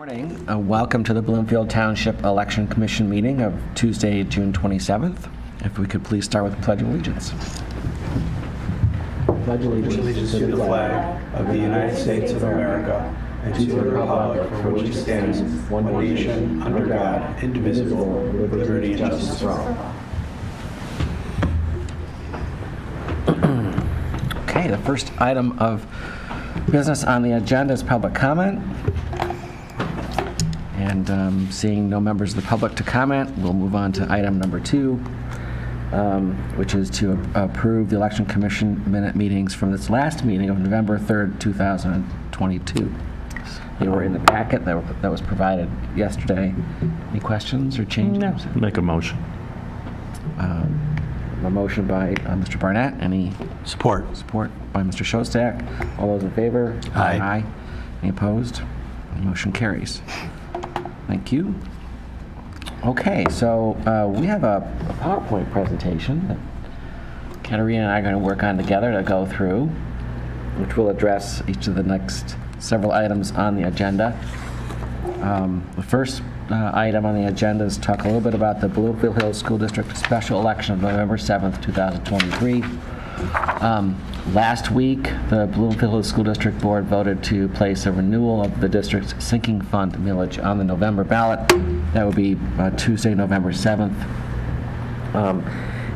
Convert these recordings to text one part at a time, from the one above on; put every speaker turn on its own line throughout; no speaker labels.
Welcome to the Bloomfield Township Election Commission meeting of Tuesday, June 27th. If we could please start with the Pledge of Allegiance.
Pledge allegiance to the flag of the United States of America and to the republic for which it stands, one nation, under God, indivisible, with liberty and justice for all.
Okay, the first item of business on the agenda is public comment. And seeing no members of the public to comment, we'll move on to item number 2, which is to approve the Election Commission minute meetings from this last meeting of November 3rd, 2022. They were in the packet that was provided yesterday. Any questions or changes?
No. Make a motion.
A motion by Mr. Barnett. Any
Support.
support by Mr. Shostak? All those in favor?
Aye.
Any opposed? The motion carries. Thank you. Okay, so we have a PowerPoint presentation that Katerina and I are going to work on together to go through, which will address each of the next several items on the agenda. The first item on the agenda is to talk a little bit about the Bloomfield Hills School District special election of November 7th, 2023. Last week, the Bloomfield Hills School District Board voted to place a renewal of the district's sinking fund millage on the November ballot. That would be Tuesday, November 7th.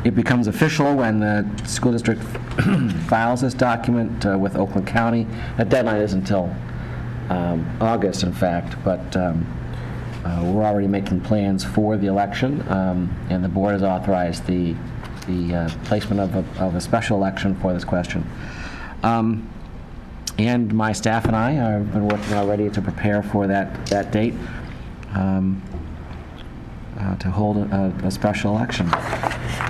It becomes official when the school district files this document with Oakland County. That deadline is until August, in fact, but we're already making plans for the election, and the board has authorized the placement of a special election for this question. And my staff and I have been working already to prepare for that date to hold a special election.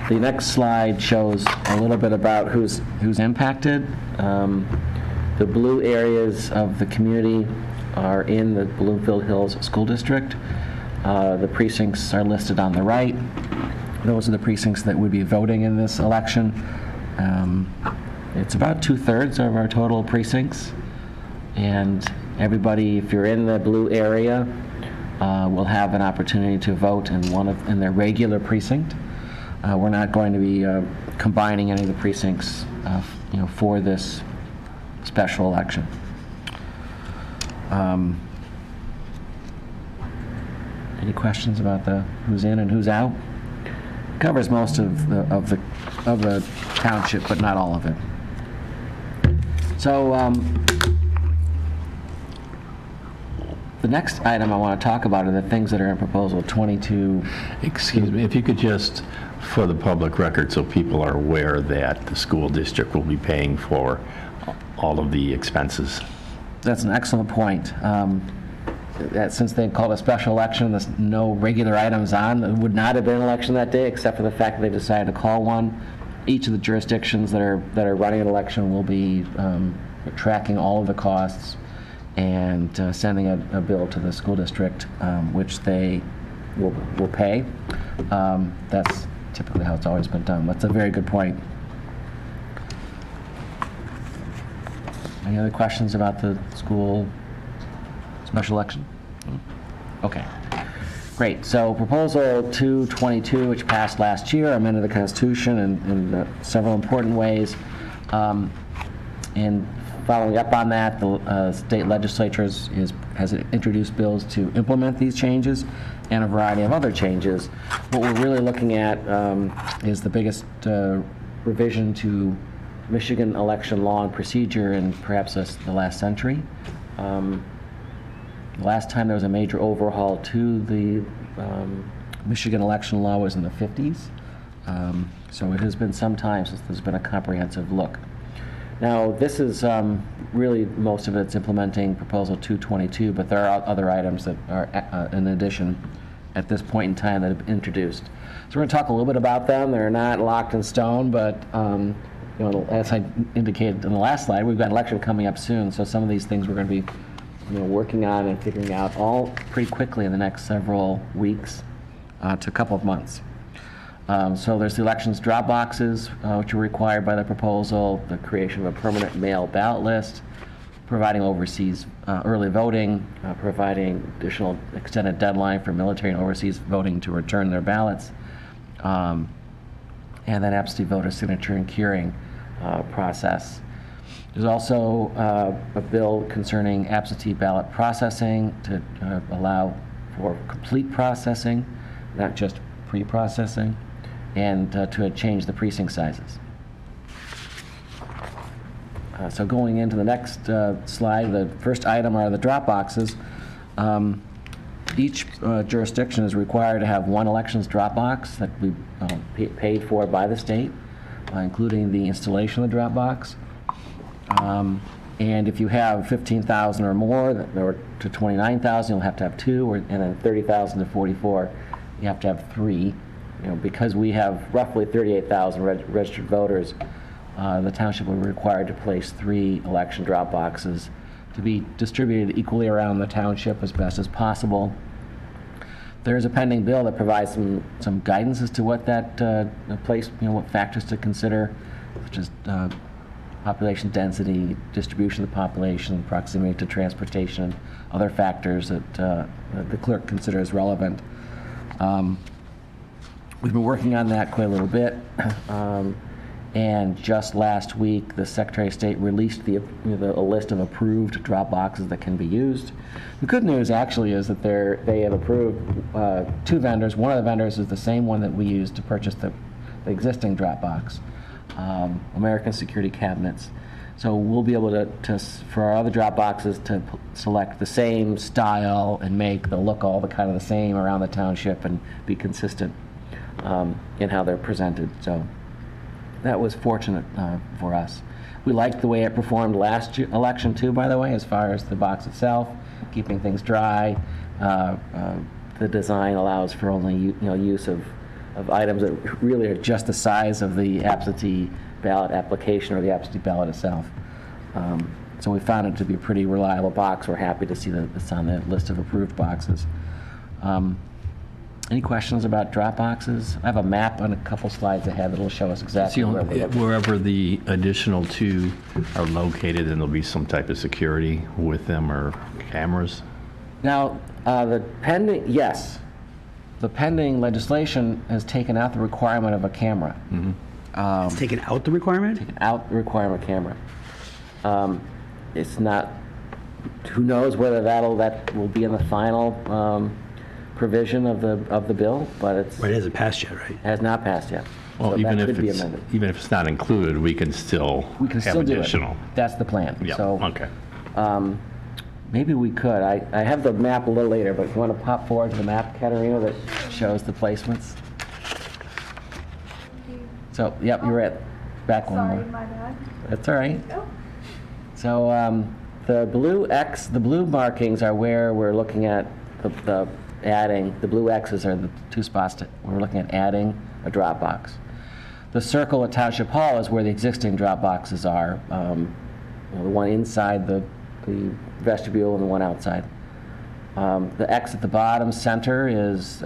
The next slide shows a little bit about who's impacted. The blue areas of the community are in the Bloomfield Hills School District. The precincts are listed on the right. Those are the precincts that would be voting in this election. It's about 2/3 of our total precincts. And everybody, if you're in the blue area, will have an opportunity to vote in their regular precinct. We're not going to be combining any of the precincts for this special election. Any questions about who's in and who's out? Covers most of the township, but not all of it. So the next item I want to talk about are the things that are in proposal 22.
Excuse me, if you could just, for the public record, so people are aware that the school district will be paying for all of the expenses.
That's an excellent point. That since they called a special election, there's no regular items on. There would not have been an election that day, except for the fact that they decided to call one. Each of the jurisdictions that are running an election will be tracking all of the costs and sending a bill to the school district, which they will pay. That's typically how it's always been done. That's a very good point. Any other questions about the school special election? Okay, great. So proposal 222, which passed last year, amended the Constitution in several important ways. And following up on that, the state legislature has introduced bills to implement these changes and a variety of other changes. What we're really looking at is the biggest revision to Michigan election law and procedure in perhaps the last century. The last time there was a major overhaul to the Michigan election law was in the 50s. So it has been some time since there's been a comprehensive look. Now, this is really, most of it's implementing Proposal 222, but there are other items that are in addition at this point in time that have been introduced. So we're going to talk a little bit about them. They're not locked in stone, but as I indicated in the last slide, we've got an election coming up soon, so some of these things we're going to be working on and figuring out all pretty quickly in the next several weeks to a couple of months. So there's the elections drop boxes, which are required by the proposal, the creation of a permanent mail ballot list, providing overseas early voting, providing additional extended deadline for military and overseas voting to return their ballots, and then absentee voter signature and curing process. There's also a bill concerning absentee ballot processing to allow for complete processing, not just pre-processing, and to change the precinct sizes. So going into the next slide, the first item are the drop boxes. Each jurisdiction is required to have one elections drop box that we paid for by the state, including the installation of the drop box. And if you have 15,000 or more, or to 29,000, you'll have to have two, and then 30,000 to 44, you have to have three. Because we have roughly 38,000 registered voters, the township will be required to place 3 election drop boxes to be distributed equally around the township as best as possible. There's a pending bill that provides some guidance as to what that what factors to consider, such as population density, distribution of the population, proximity to transportation, other factors that the clerk considers relevant. We've been working on that quite a little bit. And just last week, the Secretary of State released a list of approved drop boxes that can be used. The good news actually is that they have approved 2 vendors. One of the vendors is the same one that we used to purchase the existing drop box, American Security Cabinets. So we'll be able to for our other drop boxes, to select the same style and make. They'll look all kind of the same around the township and be consistent in how they're presented. So that was fortunate for us. We liked the way it performed last election too, by the way, as far as the box itself, keeping things dry. The design allows for only use of items that really are just the size of the absentee ballot application or the absentee ballot itself. So we found it to be a pretty reliable box. We're happy to see that it's on the list of approved boxes. Any questions about drop boxes? I have a map on a couple slides ahead that will show us exactly where we're looking.
Wherever the additional 2 are located, then there'll be some type of security with them or cameras?
Now, the pending legislation has taken out the requirement of a camera.
Mm-hmm.
It's taken out the requirement?
Taken out the requirement of camera. It's not, who knows whether that will be in the final provision of the bill, but it
hasn't passed yet, right?
has not passed yet.
Well,
So
even
that
if
could be amended.
it's not included, we can still have
do
additional.
it. That's the plan.
Yeah,
So
okay.
maybe we could. I have the map a little later, but you want to pop forward to the map, Katerina, that shows the placements? So, yep, you're at back one
Sorry,
more.
my bad.
That's all right.
Oh,
So the blue markings are where we're looking at the adding. The blue X's are the 2 spots that we're looking at adding a drop box. The circle at Township Hall is where the existing drop boxes are. The one inside the vestibule and the one outside. The X at the bottom center is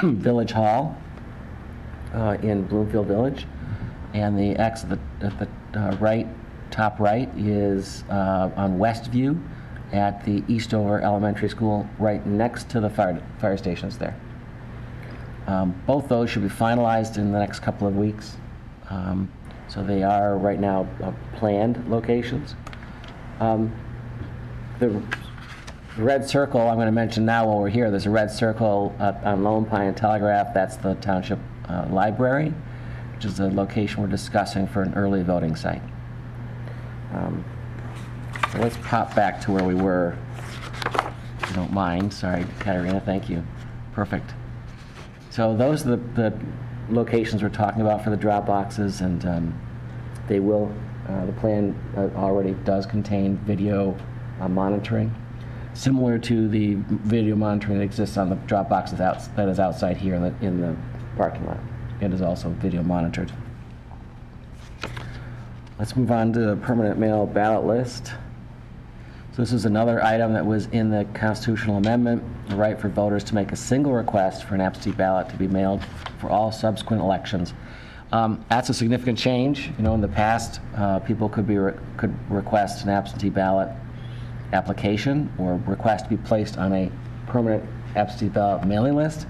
Village Hall in Bloomfield Village, and the X at the top right is on Westview at the Eastover Elementary School, right next to the fire stations there. Both those should be finalized in the next couple of weeks. So they are right now planned locations. The red circle I'm going to mention now while we're here, there's a red circle on Lone Pine and Telegraph. That's the township library, which is the location we're discussing for an early voting site. So let's pop back to where we were, if you don't mind. Sorry, Katerina, thank you. Perfect. So those are the locations we're talking about for the drop boxes, and they will, the plan already does contain video monitoring, similar to the video monitoring that exists on the drop boxes that is outside here in the parking lot. It is also video monitored. Let's move on to the permanent mail ballot list. So this is another item that was in the constitutional amendment, the right for voters to make a single request for an absentee ballot to be mailed for all subsequent elections That's a significant change. You know, in the past, people could request an absentee ballot application or request to be placed on a permanent absentee ballot mailing list,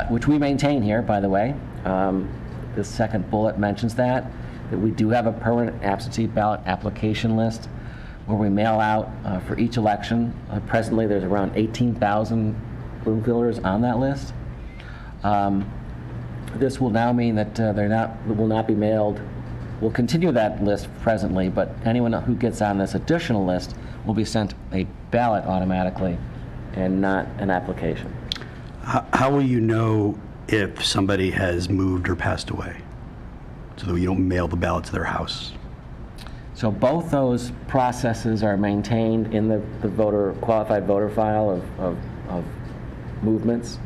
which we maintain here, by the way. The second bullet mentions that we do have a permanent absentee ballot application list where we mail out for each election. Presently, there's around 18,000 Bloomfielders on that list. This will now mean that will not be mailed. We'll continue that list presently, but anyone who gets on this additional list will be sent a ballot automatically and not an application.
How will you know if somebody has moved or passed away? So that you don't mail the ballot to their house?
So both those processes are maintained in the qualified voter file of movements.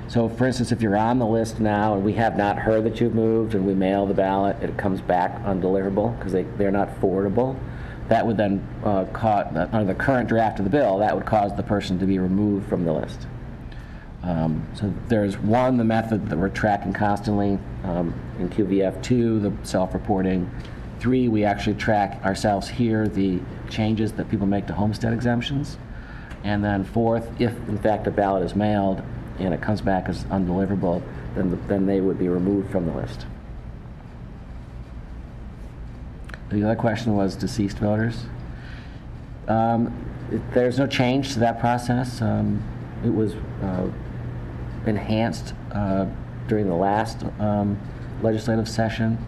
So for instance, if you're on the list now and we have not heard that you've moved and we mail the ballot, it comes back undeliverable because they're not forwardable. That would then under the current draft of the bill, that would cause the person to be removed from the list. So there's the method that we're tracking constantly in QVF, 2, the self-reporting. 3, we actually track ourselves here the changes that people make to homestead exemptions. And then 4th, if in fact a ballot is mailed and it comes back as undeliverable, then they would be removed from the list. The other question was deceased voters. There's no change to that process. It was enhanced during the last legislative session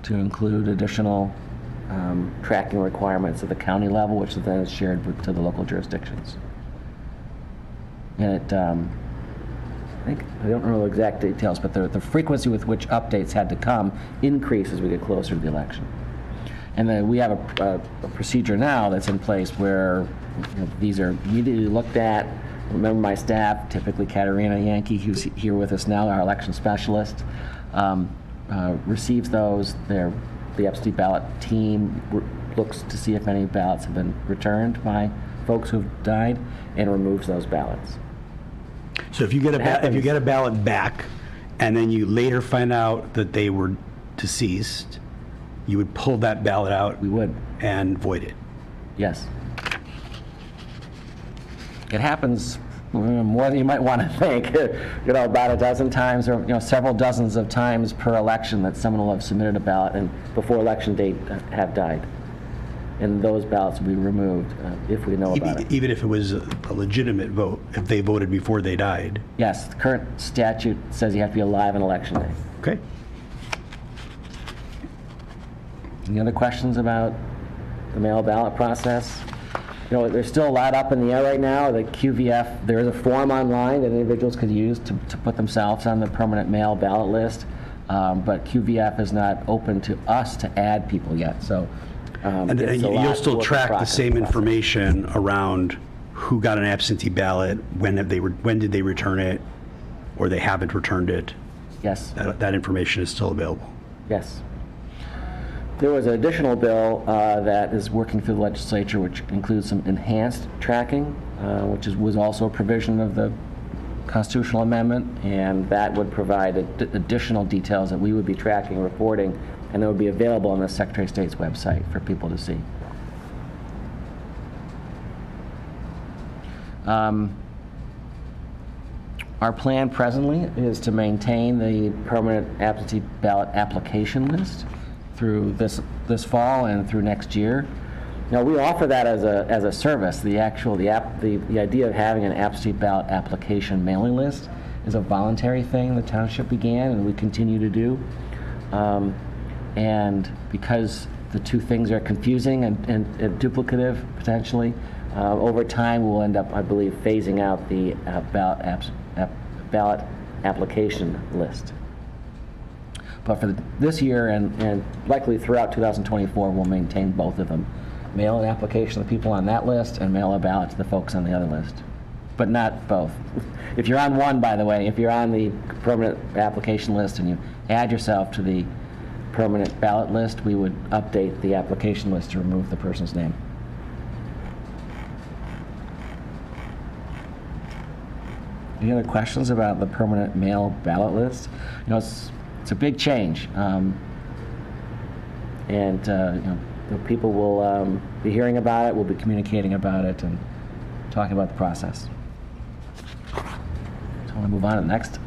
to include additional tracking requirements at the county level, which then is shared to the local jurisdictions. And I don't know the exact details, but the frequency with which updates had to come increased as we get closer to the election. And then we have a procedure now that's in place where these are immediately looked at. Remember my staff, typically Katarina Yankee, who's here with us now, our election specialist, receives those. The absentee ballot team looks to see if any ballots have been returned by folks who have died and removes those ballots.
So if you get a ballot back and then you later find out that they were deceased, you would pull that ballot out.
We would.
And void it.
Yes. It happens more than you might want to think. About a dozen times or several dozens of times per election that someone will have submitted a ballot and before election date have died. And those ballots will be removed if we know about it.
Even if it was a legitimate vote, if they voted before they died?
Yes, the current statute says you have to be alive on election day.
Okay.
Any other questions about the mail ballot process? There's still a lot up in the air right now. The QVF, there is a form online that individuals could use to put themselves on the permanent mail ballot list, but QVF is not open to us to add people yet. So,
and you'll still track the same information around who got an absentee ballot, when did they return it, or they haven't returned it.
Yes.
That information is still available.
Yes. There was an additional bill that is working through the legislature, which includes some enhanced tracking, which was also a provision of the constitutional amendment, and that would provide additional details that we would be tracking and reporting, and it would be available on the Secretary of State's website for people to see. Our plan presently is to maintain the permanent absentee ballot application list through this fall and through next year. Now we offer that as a service. The idea of having an absentee ballot application mailing list is a voluntary thing the township began and we continue to do. And because the two things are confusing and duplicative potentially, over time we'll end up, I believe, phasing out the ballot application list. But for this year and likely throughout 2024, we'll maintain both of them. Mail an application to the people on that list and mail a ballot to the folks on the other list. But not both. If you're on one, by the way, if you're on the permanent application list and you add yourself to the permanent ballot list, we would update the application list to remove the person's name. Any other questions about the permanent mail ballot list? it's a big change. And the people will be hearing about it, we'll be communicating about it, and talking about the process. So I want to move on to the next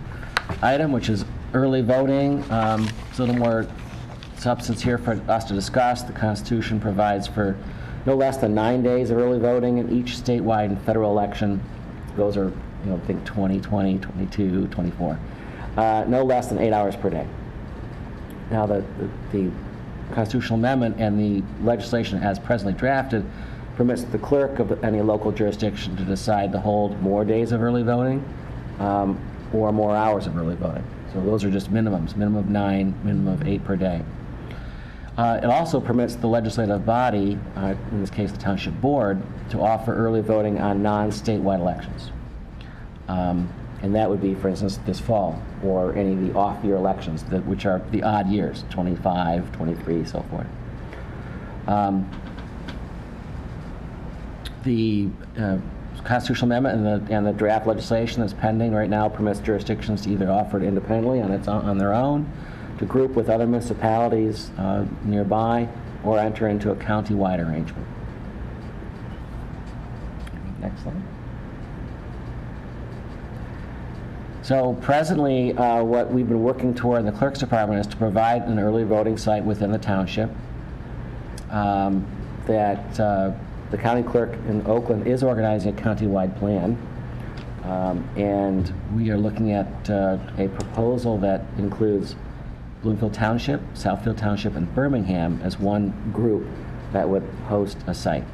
item, which is early voting. It's a little more substance here for us to discuss. The Constitution provides for no less than 9 days of early voting in each statewide and federal election. Those are, I think 2020, 22, 24. No less than 8 hours per day. Now, the constitutional amendment and the legislation as presently drafted permits the clerk of any local jurisdiction to decide to hold more days of early voting or more hours of early voting. So those are just minimums, minimum of 9, minimum of 8 per day. It also permits the legislative body, in this case the Township Board, to offer early voting on non-statewide elections. And that would be, for instance, this fall, or any of the off-year elections, which are the odd years, 25, 23, so forth. The constitutional amendment and the draft legislation that's pending right now permits jurisdictions to either offer it independently on their own, to group with other municipalities nearby, or enter into a county-wide arrangement. Next slide. So presently, what we've been working toward in the Clerk's Department is to provide an early voting site within the township that the county clerk in Oakland is organizing a county-wide plan. And we are looking at a proposal that includes Bloomfield Township, Southfield Township, and Birmingham as one group that would host a site.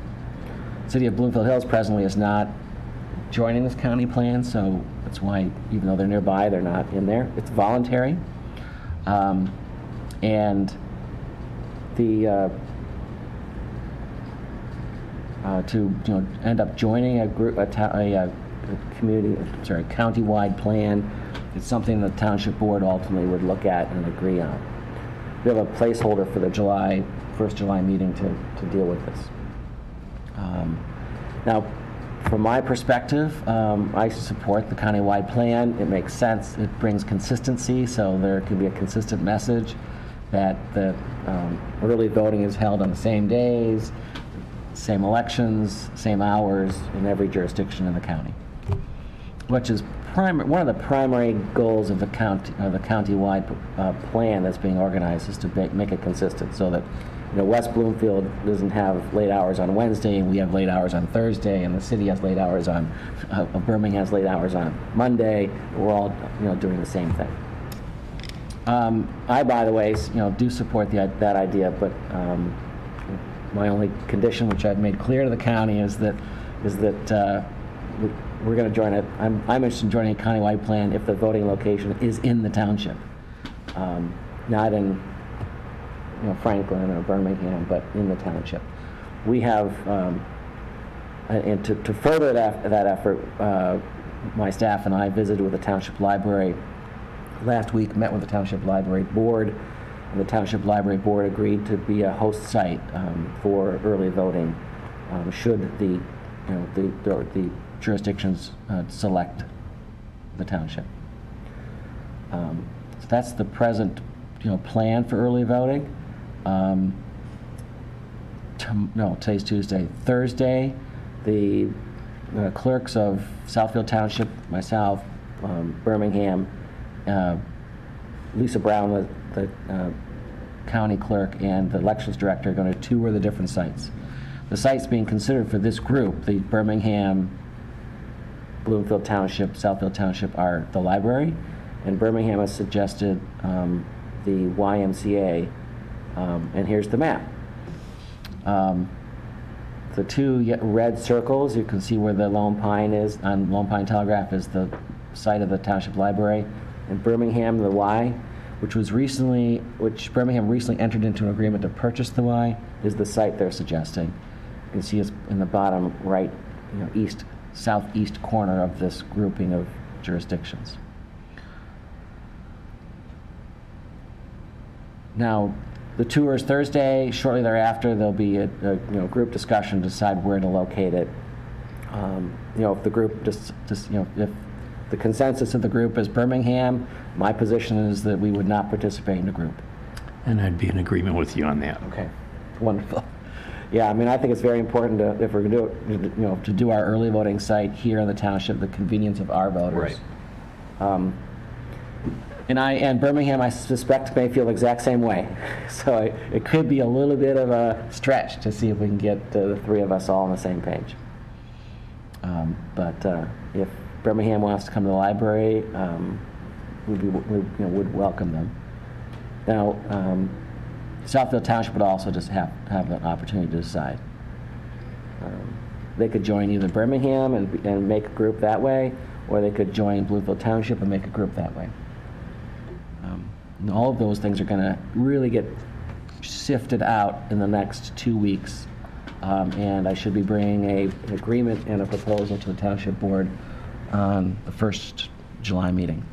The City of Bloomfield Hills presently is not joining this county plan, so that's why, even though they're nearby, they're not in there. It's voluntary. And the to end up joining a group, county-wide plan, it's something the Township Board ultimately would look at and agree on. We have a placeholder for the first July meeting to deal with this. Now, from my perspective, I support the county-wide plan. It makes sense. It brings consistency, so there can be a consistent message that the early voting is held on the same days, same elections, same hours in every jurisdiction in the county, which is one of the primary goals of the county-wide plan that's being organized, is to make it consistent, so that West Bloomfield doesn't have late hours on Wednesday, and we have late hours on Thursday, and the city has late hours on Birmingham has late hours on Monday. We're all doing the same thing. I, by the way, do support that idea, but my only condition, which I've made clear to the county, is that we're going to join it. I'm interested in joining a countywide plan if the voting location is in the township, not in Franklin or Birmingham, but in the township. We have, and to further that effort, my staff and I visited with the Township Library last week, met with the Township Library Board, and the Township Library Board agreed to be a host site for early voting should the jurisdictions select the township. So that's the present plan for early voting. Today's Tuesday. Thursday, the clerks of Southfield Township, myself, Birmingham, Lisa Brown, the county clerk, and the elections director are going to tour the different sites. The sites being considered for this group, the Birmingham, Bloomfield Township, Southfield Township, are the library, and Birmingham has suggested the YMCA, and here's the map. The two red circles, you can see where the Lone Pine is, on Lone Pine Telegraph, is the site of the Township Library. In Birmingham, the Y, which Birmingham recently entered into an agreement to purchase the Y, is the site they're suggesting. You can see it's in the bottom right, southeast corner of this grouping of jurisdictions. Now, the tour is Thursday. Shortly thereafter, there'll be a group discussion to decide where to locate it. If the group if the consensus of the group is Birmingham. My position is that we would not participate in the group.
And I'd be in agreement with you on that.
Okay, wonderful. Yeah, I mean, I think it's very important to, if we're going to do it, you know, to do our early voting site here in the township, the convenience of our voters.
Right.
And Birmingham, I suspect, may feel the exact same way. So it could be a little bit of a stretch to see if we can get the three of us all on the same page. But if Birmingham wants to come to the library, would welcome them. Now, Southfield Township would also just have an opportunity to decide. They could join either Birmingham and make a group that way, or they could join Bloomfield Township and make a group that way. And all of those things are going to really get sifted out in the next 2 weeks. And I should be bringing an agreement and a proposal to the Township Board on the first July meeting.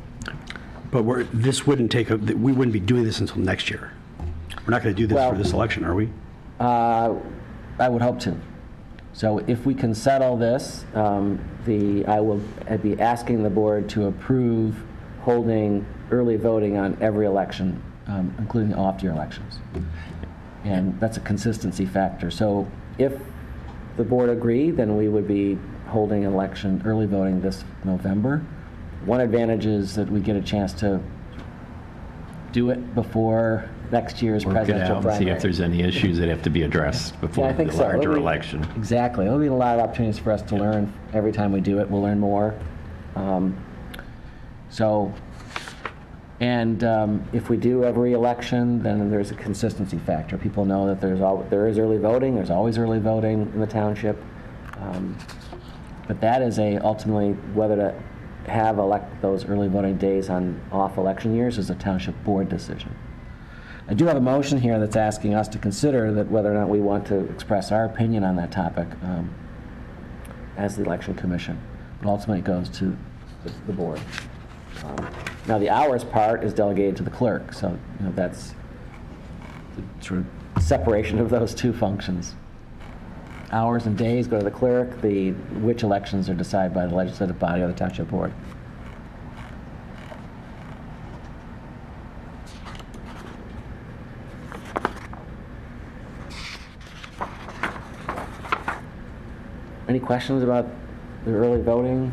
But this wouldn't we wouldn't be doing this until next year. We're not going to do this for this election, are we?
I would hope to. So if we can settle this, I'd be asking the board to approve holding early voting on every election, including the off-year elections. And that's a consistency factor. So if the board agreed, then we would be holding early voting this November. One advantage is that we get a chance to do it before next year's
Work it
presidential
out and
primary.
see if there's any issues that have to be addressed before
I think
the
so.
larger
It'll be-
election.
Exactly. There'll be a lot of opportunities for us to learn. Every time we do it, we'll learn more. If we do every election, then there's a consistency factor. People know that there is early voting. There's always early voting in the township. But that is ultimately whether to have those early voting days on off election years is a township board decision. I do have a motion here that's asking us to consider that whether or not we want to express our opinion on that topic as the election commission. But ultimately it goes to the board. Now the hours part is delegated to the clerk, so that's the sort of separation of those two functions. Hours and days go to the clerk. Which elections are decided by the legislative body or the township board. Any questions about the early voting?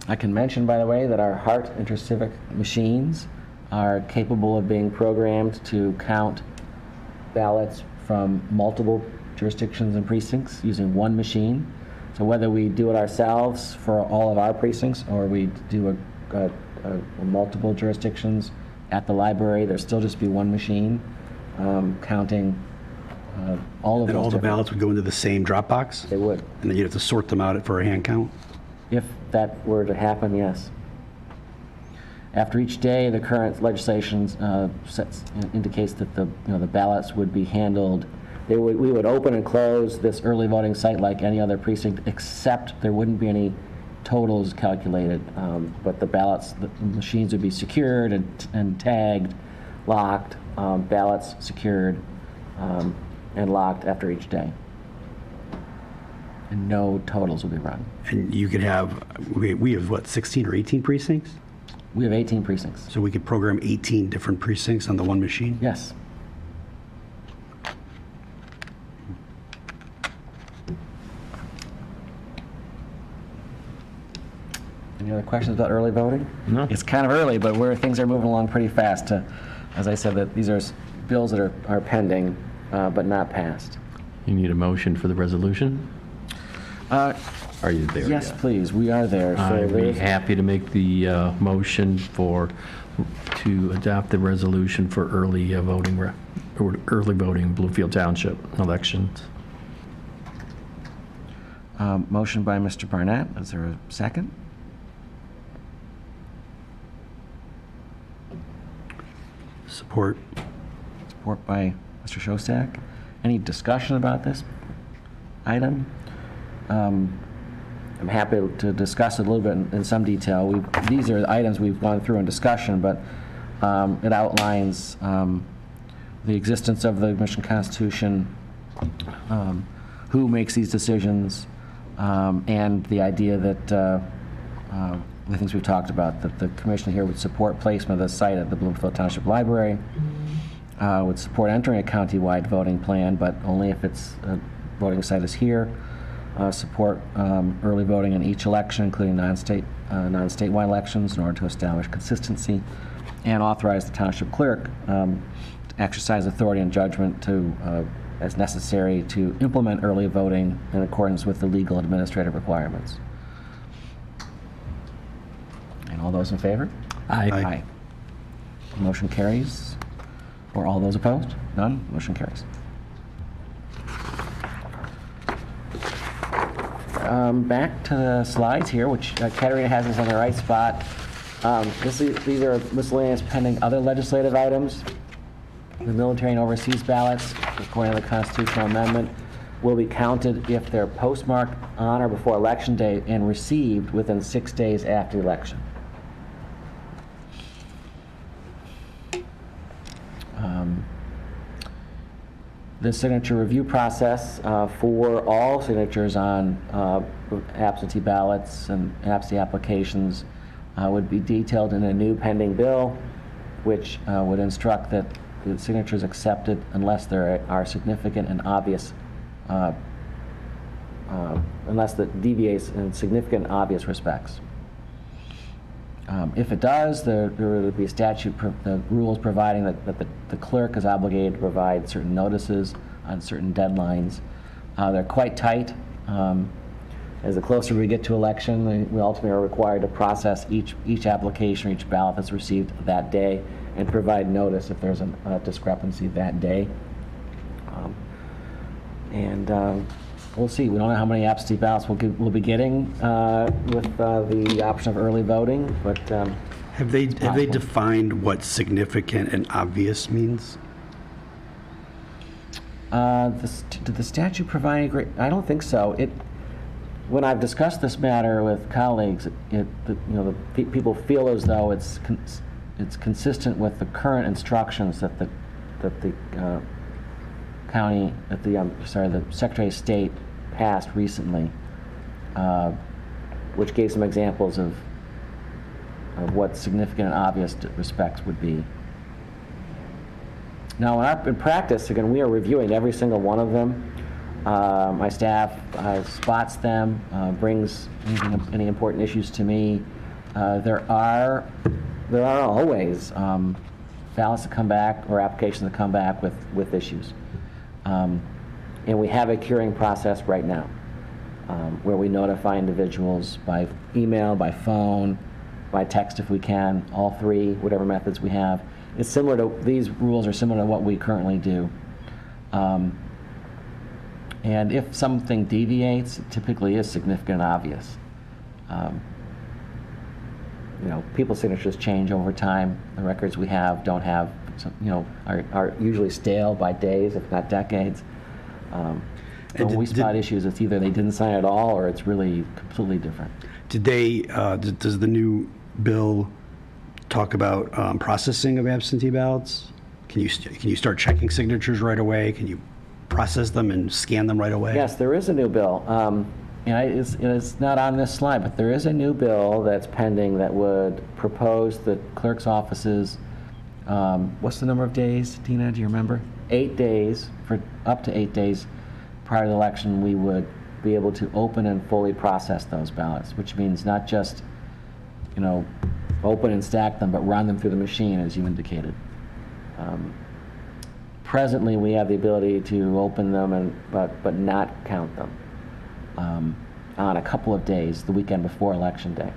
I can mention, by the way, that our Hart InterCivic machines are capable of being programmed to count ballots from multiple jurisdictions and precincts using one machine. So whether we do it ourselves for all of our precincts or we do a multiple jurisdictions at the library, there'll still just be one machine counting all of those.
And all the
different-
ballots would go into the same drop box?
They would.
And then you'd have to sort them out for a hand count?
If that were to happen, yes. After each day, the current legislation indicates that the ballots would be handled. We would open and close this early voting site like any other precinct, except there wouldn't be any totals calculated. But the machines would be secured and tagged, locked, ballots secured and locked after each day. And no totals will be run.
And you could have, we have what, 16 or 18 precincts?
We have 18 precincts.
So we could program 18 different precincts on the one machine?
Yes. Any other questions about early voting?
No.
It's kind of early, but things are moving along pretty fast. As I said, that these are bills that are pending, but not passed.
You need a motion for the resolution? Are you there
Yes,
yet?
please. We are there. So
I'd be
there's-
happy to make the motion to adopt the resolution for early voting Bloomfield Township elections.
Motion by Mr. Barnett. Is there a second?
Support.
Support by Mr. Shostak. Any discussion about this item? I'm happy to discuss it a little bit in some detail. These are items we've gone through in discussion, but it outlines the existence of the Michigan Constitution, who makes these decisions, and the idea that the things we've talked about, that the commission here would support placement of the site at the Bloomfield Township Library, would support entering a county-wide voting plan, but only if its voting site is here, support early voting in each election, including non-statewide elections, in order to establish consistency, and authorize the township clerk to exercise authority and judgment to, as necessary, to implement early voting in accordance with the legal administrative requirements. And all those in favor?
Aye.
Motion carries. Or all those opposed? None? Motion carries. Back to the slides here, which Katerina has us on the right spot. These are miscellaneous pending other legislative items. The military and overseas ballots, according to the constitutional amendment, will be counted if they're postmarked on or before Election Day and received within 6 days after the election. The signature review process for all signatures on absentee ballots and absentee applications would be detailed in a new pending bill, which would instruct that the signature is accepted unless there are significant and obvious, unless it deviates in significant and obvious respects. If it does, there would be a statute, the rules providing that the clerk is obligated to provide certain notices on certain deadlines. They're quite tight. As the closer we get to election, we ultimately are required to process each application, each ballot that's received that day, and provide notice if there's a discrepancy that day. We'll see. We don't know how many absentee ballots we'll be getting with the option of early voting, but
Have they defined what significant and obvious means?
did the statute provide any great? I don't think so. When I've discussed this matter with colleagues, the people feel as though it's consistent with the current instructions that the Secretary of State passed recently, which gave some examples of what significant and obvious respects would be. Now, in practice, again, we are reviewing every single one of them. My staff spots them, brings any important issues to me. There are always ballots that come back or applications that come back with issues. And we have a curing process right now where we notify individuals by email, by phone, by text if we can, all three, whatever methods we have. It's similar to, these rules are similar to what we currently do. And if something deviates, it typically is significant and obvious. People's signatures change over time. The records we have don't have, are usually stale by days, if not decades. So when we spot issues, it's either they didn't sign at all or it's really completely different.
Does the new bill talk about processing of absentee ballots? Can you start checking signatures right away? Can you process them and scan them right away?
Yes, there is a new bill. It's not on this slide, but there is a new bill that's pending that would propose the clerk's offices. What's the number of days, Tina? Do you remember? 8 days, for up to 8 days prior to the election, we would be able to open and fully process those ballots, which means not just, open and stack them, but run them through the machine, as you indicated. Presently, we have the ability to open them but not count them on a couple of days, the weekend before Election Day.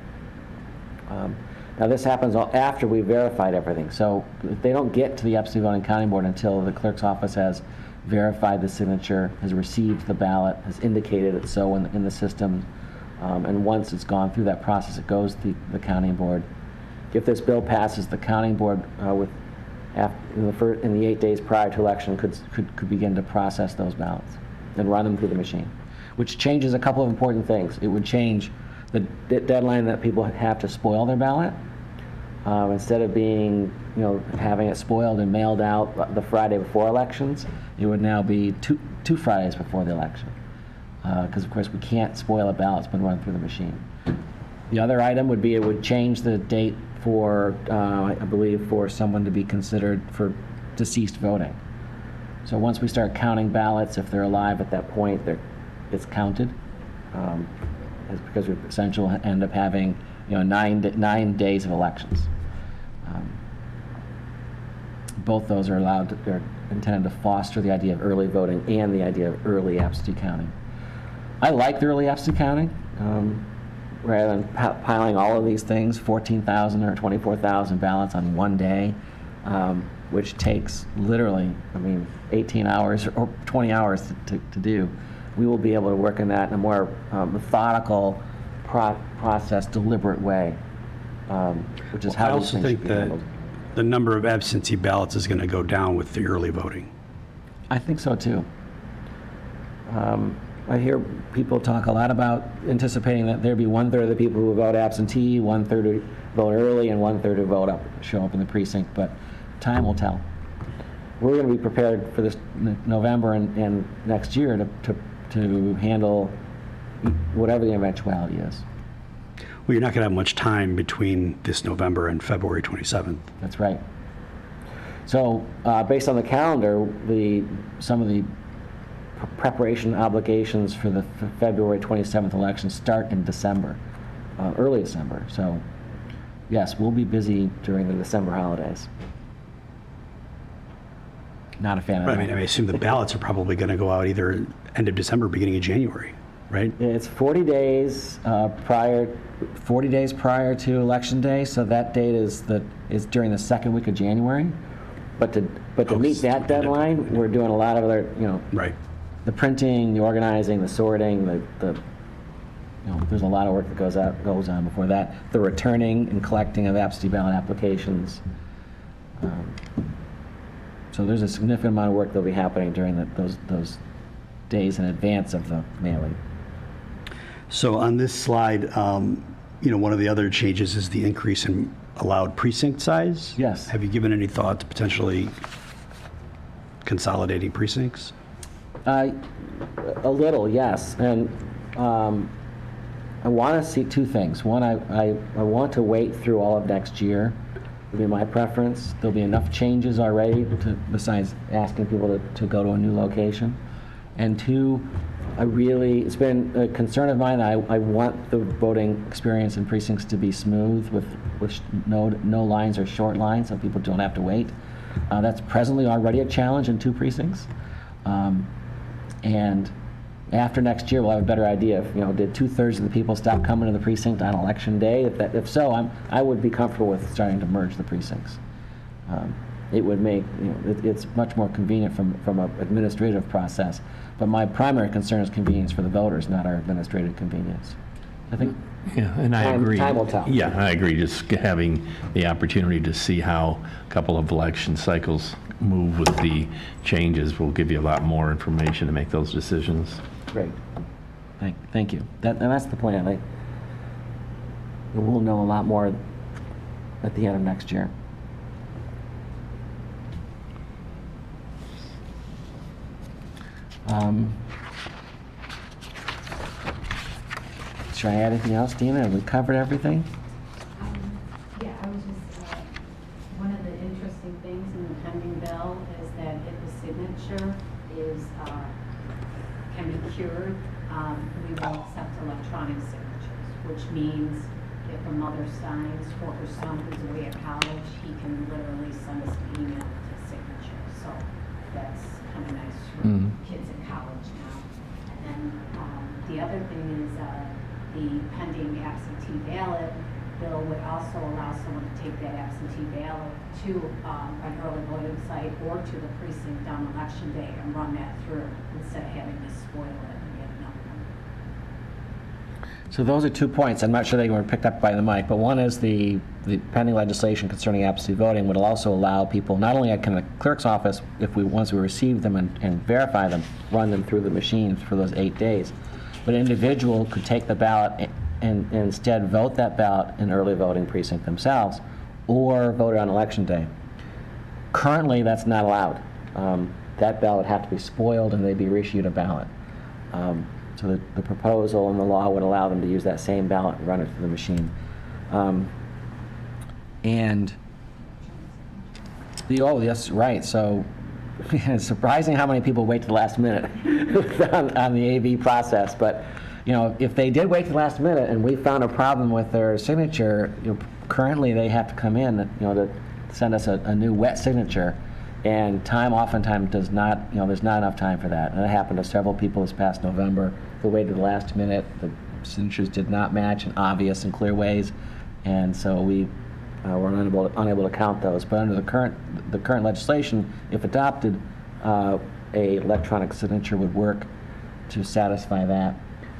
Now, this happens after we've verified everything. So they don't get to the absentee voting counting board until the clerk's office has verified the signature, has received the ballot, has indicated it so in the system. And once it's gone through that process, it goes to the counting board. If this bill passes, the counting board in the 8 days prior to election could begin to process those ballots and run them through the machine, which changes a couple of important things. It would change the deadline that people have to spoil their ballot. Instead of being, having it spoiled and mailed out the Friday before elections, it would now be two Fridays before the election. because of course we can't spoil a ballot that's been run through the machine. The other item would be it would change the date for, I believe, for someone to be considered for deceased voting. So once we start counting ballots, if they're alive at that point, it's counted. It's because we essentially end up having, 9 days of elections. Both those are they're intended to foster the idea of early voting and the idea of early absentee counting. I like the early absentee counting. Rather than piling all of these things, 14,000 or 24,000 ballots on one day, which takes literally, 18 hours or 20 hours to do. We will be able to work in that in a more methodical, process, deliberate way, which is how
I
these
also
things
think
should be
that
handled.
the number of absentee ballots is going to go down with the early voting.
I think so too. I hear people talk a lot about anticipating that there'd be 1/3 of the people who would vote absentee, 1/3 who vote early, and 1/3 who show up in the precinct, but time will tell. We're going to be prepared for this November and next year to handle whatever the eventuality is.
Well, you're not going to have much time between this November and February 27th.
That's right. So based on the calendar, some of the preparation obligations for the February 27th election start in December, early December. So yes, we'll be busy during the December holidays. Not a fan of
I
that.
mean, I assume the ballots are probably going to go out either end of December, beginning of January, right?
It's 40 days prior to Election Day, so that date is during the second week of January. But to meet that deadline, we're doing a lot of other,
Right.
the printing, the organizing, the sorting, there's a lot of work that goes on before that. The returning and collecting of absentee ballot applications. So there's a significant amount of work that'll be happening during those days in advance of the mailing.
So on this slide, one of the other changes is the increase in allowed precinct size.
Yes.
Have you given any thought to potentially consolidating precincts?
A little, yes. And I want to see two things. One, I want to wait through all of next year. Would be my preference. There'll be enough changes already besides asking people to go to a new location. And two, it's been a concern of mine. I want the voting experience in precincts to be smooth with no lines or short lines, so people don't have to wait. That's presently already a challenge in 2 precincts. And after next year, we'll have a better idea if, did 2/3 of the people stop coming to the precinct on election day? If so, I would be comfortable with starting to merge the precincts. It would make, it's much more convenient from an administrative process. But my primary concern is convenience for the voters, not our administrative convenience. I think
Yeah, and I agree.
Time will tell.
Yeah, I agree. Just having the opportunity to see how a couple of election cycles move with the changes will give you a lot more information to make those decisions.
Great. Thank you. And that's the plan. We'll know a lot more at the end of next year. Should I add anything else, Dina? Have we covered everything?
Yeah, I was just, one of the interesting things in the pending bill is that if the signature can be cured, we will accept electronic signatures, which means if a mother signs for her son who's away at college, he can literally send us an email to signature. So that's kind of nice for kids in college now. And then the other thing is the pending absentee ballot bill would also allow someone to take that absentee ballot to an early voting site or to the precinct on election day and run that through instead of having to spoil it and get another one.
So those are 2 points. I'm not sure they were picked up by the mic, but one is the pending legislation concerning absentee voting would also allow people, not only can the clerk's office, once we receive them and verify them, run them through the machine for those 8 days, but an individual could take the ballot and instead vote that ballot in early voting precinct themselves or vote it on election day. Currently, that's not allowed. That ballot would have to be spoiled and they'd be reissued a ballot. So the proposal and the law would allow them to use that same ballot and run it through the machine. And oh, yes, right. So it's surprising how many people wait to the last minute on the AV process. But, you know, if they did wait to the last minute and we found a problem with their signature, you know, currently they have to come in, you know, to send us a new wet signature. And time oftentimes does not, you know, there's not enough time for that. And it happened to several people this past November. They waited to the last minute. The signatures did not match in obvious and clear ways. And so we were unable to count those. But under the current legislation, if adopted, a electronic signature would work to satisfy that.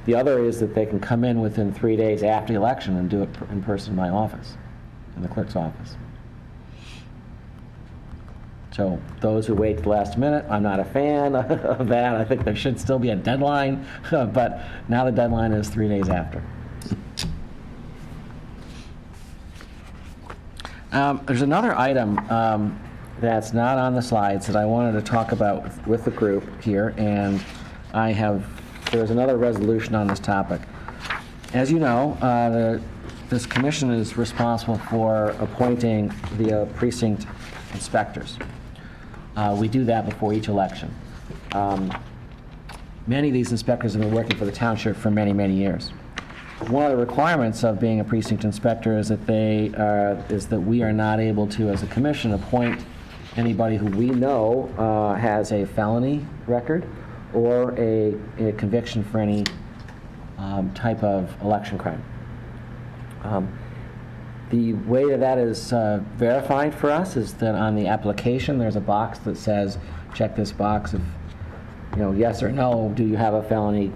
The other is that they can come in within 3 days after the election and do it in person in my office, in the clerk's office. So those who wait to the last minute, I'm not a fan of that. I think there should still be a deadline, but now the deadline is 3 days after. There's another item that's not on the slides that I wanted to talk about with the group here, and there's another resolution on this topic. As you know, this commission is responsible for appointing the precinct inspectors. We do that before each election. Many of these inspectors have been working for the township for many, many years. One of the requirements of being a precinct inspector is that we are not able to, as a commission, appoint anybody who we know has a felony record or a conviction for any type of election crime. The way that is verified for us is that on the application, there's a box that says, check this box if, you know, yes or no, do you have a felony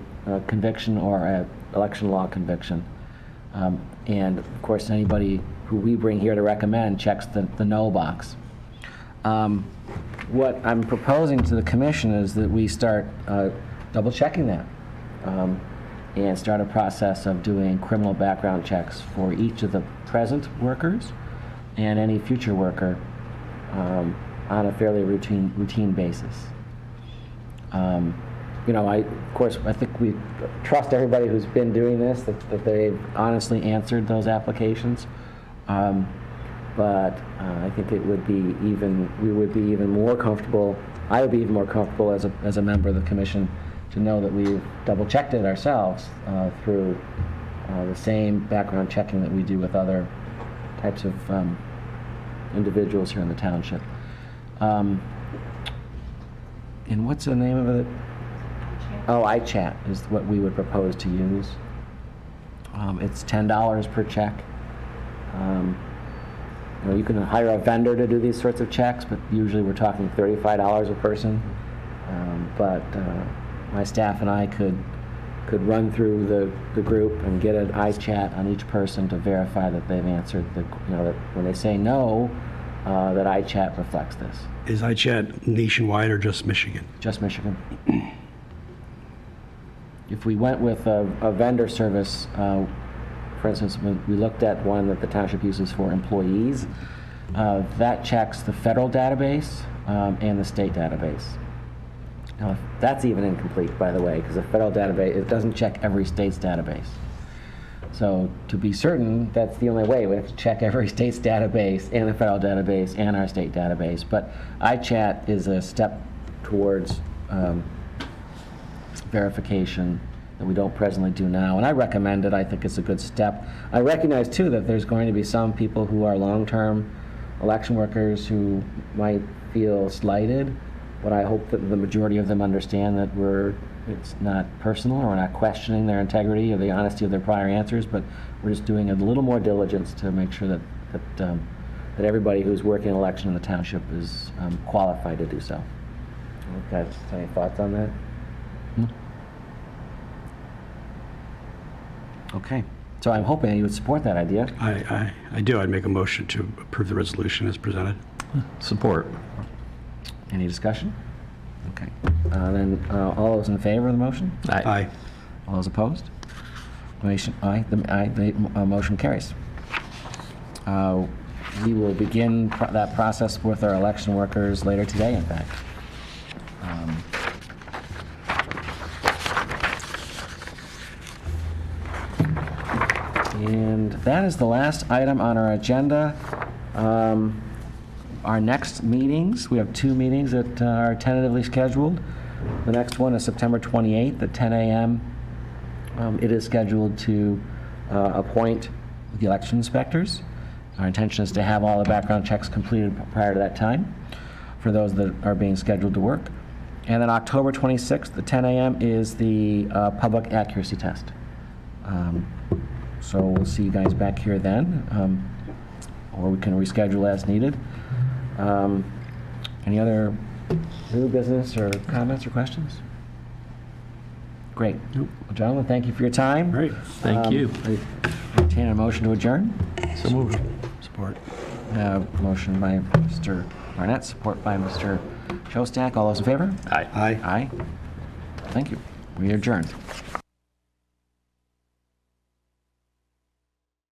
conviction or an election law conviction? And of course, anybody who we bring here to recommend checks the no box. What I'm proposing to the commission is that we start double checking that. And start a process of doing criminal background checks for each of the present workers and any future worker on a fairly routine basis. You know, I think we trust everybody who's been doing this, that they've honestly answered those applications. But I think we would be even more comfortable, I would be even more comfortable as a member of the commission to know that we've double-checked it ourselves through the same background checking that we do with other types of individuals here in the township. And what's the name of it? Oh, iChat is what we would propose to use. It's $10 per check. You know, you can hire a vendor to do these sorts of checks, but usually we're talking $35 a person. But my staff and I could run through the group and get an iChat on each person to verify that they've answered that when they say no, that iChat reflects this.
Is iChat nationwide or just Michigan?
Just Michigan. If we went with a vendor service, for instance, when we looked at one that the township uses for employees, that checks the federal database and the state database. Now, that's even incomplete, by the way, because the federal database, it doesn't check every state's database. So to be certain, that's the only way. We have to check every state's database and the federal database and our state database. But iChat is a step towards verification that we don't presently do now. And I recommend it. I think it's a good step. I recognize, too, that there's going to be some people who are long-term election workers who might feel slighted. But I hope that the majority of them understand that it's not personal, or we're not questioning their integrity or the honesty of their prior answers, but we're just doing a little more diligence to make sure that everybody who's working an election in the township is qualified to do so. Okay, any thoughts on that? Okay, so I'm hoping you would support that idea.
I do. I'd make a motion to approve the resolution as presented.
Support.
Any discussion? Okay. Then all those in favor of the motion?
Aye.
All those opposed? The motion carries. We will begin that process with our election workers later today, in fact. And that is the last item on our agenda. Our next meetings, we have 2 meetings that are tentatively scheduled. The next one is September 28th at 10 a.m. It is scheduled to appoint the election inspectors. Our intention is to have all the background checks completed prior to that time for those that are being scheduled to work. And then October 26th at 10 a.m. is the public accuracy test. So we'll see you guys back here then, or we can reschedule as needed. Any other new business or comments or questions? Great. Well, gentlemen, thank you for your time.
Great.
Thank you.
I entertain a motion to adjourn.
So moved.
Support.
Motion by Mr. Barnett, support by Mr. Shostak. All those in favor?
Aye.
Aye.
Aye. Thank you. We adjourn.